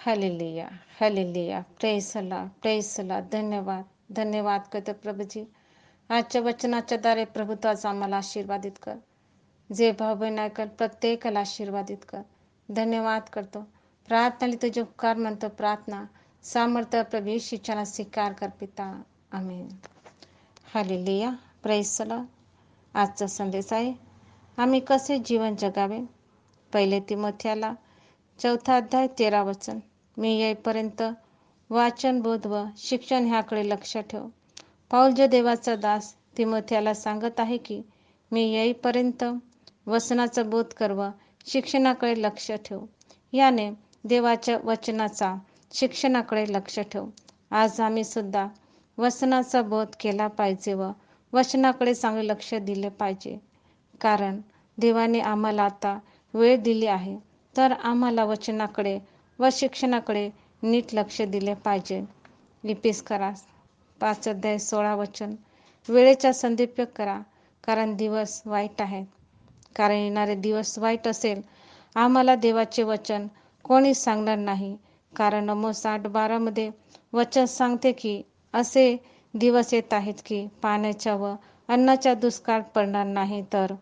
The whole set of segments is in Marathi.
Hallelujah, hallelujah. प्रेसला धन्यवाद, धन्यवाद करतो प्रभूजी. आजच्या वचनाच्या द्वारे प्रभू तूच आम्हाला आशीर्वादित कर. जे भाऊ बहीण ऐकल प्रत्येकाला आशीर्वादित कर. धन्यवाद करतो. प्रार्थना तुझे उपकार म्हणतो. प्रार्थना सामर्थ्य प्रभू येशूच्या स्वीकार कर पिता. आमेन. हालेलुया, प्रेसला. आजचा संदेश आहे आम्ही कसे जीवन जगावे. 1 तिमोथेला 4 अध्याय 13 वचन. मी येईपर्यंत वाचन, बोध व शिक्षण ह्याकडे लक्ष ठेव. पाऊल जो देवाचा दास तिमोथेला सांगत आहे की मी येईपर्यंत वचनाचा बोध कर व शिक्षणाकडे लक्ष ठेव. याने देवाच्या वचनाचा शिक्षणाकडे लक्ष ठेव. आज आम्ही सुद्धा वचनाचा बोध केला पाहिजे व वचनाकडे चांगले लक्ष दिले पाहिजे. कारण देवाने आम्हाला आता वेळ दिली आहे, तर आम्हाला वचनाकडे व शिक्षणाकडे नीट लक्ष दिले पाहिजे. इपिस्करास 5 अध्याय 16 वचन. वेळेचा सदुपयोग करा, कारण दिवस वाईट आहेत. कारण येणारे दिवस वाईट असेल. आम्हाला देवाचे वचन कोणी सांगणार नाही. कारण आमोस 8:12 मध्ये वचन सांगते की असे दिवस येत आहेत की पाण्याच्या व अन्नाचा दुष्काळ पडणार नाही, तर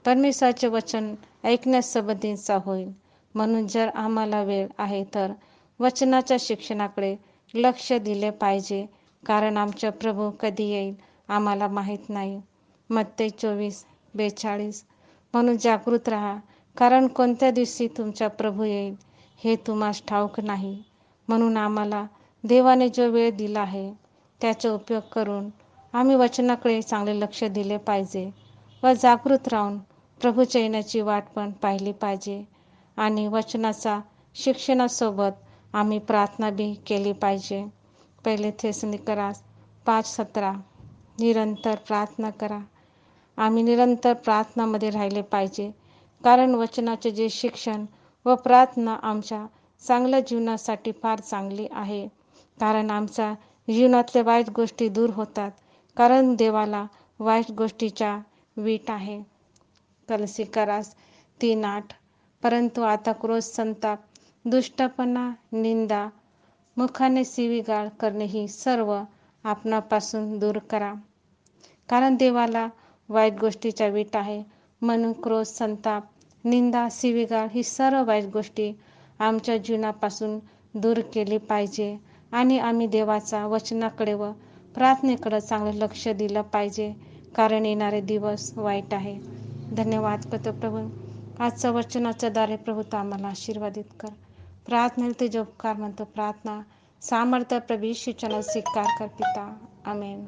परमेश्वराचे वचन ऐकण्यास सबंधीचा होईल. म्हणून जर आम्हाला वेळ आहे तर वचनाच्या शिक्षणाकडे लक्ष दिले पाहिजे. कारण आमचा प्रभू कधी येईल आम्हाला माहीत नाही. मत्ते 24:42. म्हणून जागृत राहा, कारण कोणत्या दिवशी तुमचा प्रभू येईल हे तुम्हास ठाऊक नाही. म्हणून आम्हाला देवाने जो वेळ दिला आहे त्याचा उपयोग करून आम्ही वचनाकडे चांगले लक्ष दिले पाहिजे व जागृत राहून प्रभूच्या येण्याची वाट पण पाहिली पाहिजे. आणि वचनाचा शिक्षणासोबत आम्ही प्रार्थना बी केली पाहिजे. 1 थेसलोनिकरास 5:17. निरंतर प्रार्थना करा. आम्ही निरंतर प्रार्थनामध्ये राहिले पाहिजे. कारण वचनाचे जे शिक्षण व प्रार्थना आमच्या चांगल्या जीवनासाठी फार चांगली आहे. कारण आमच्या जीवनातल्या वाईट गोष्टी दूर होतात. कारण देवाला वाईट गोष्टीचा वीट आहे. कलसीकरास 3:8. परंतु आता क्रोध, संताप, दुष्टपणा, निंदा, मुखाने शिवीगाळ करणे ही सर्व आपणापासून दूर करा. कारण देवाला वाईट गोष्टीचा वीट आहे. म्हणून क्रोध, संताप, निंदा, शिवीगाळ ही सर्व वाईट गोष्टी आमच्या जीवनापासून दूर केली पाहिजे. आणि आम्ही देवाच्या वचनाकडे व प्रार्थनेकडे चांगलं लक्ष दिलं पाहिजे. कारण येणारे दिवस वाईट आहे. धन्यवाद करतो प्रभू. आजच्या वचनाच्या द्वारे प्रभू तू आम्हाला आशीर्वादित कर. प्रार्थनेला तुझे उपकार म्हणतो. प्रार्थना सामर्थ्य प्रभू येशूच्या नावात स्वीकार कर पिता. आमेन.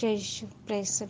जय येशू. प्रेस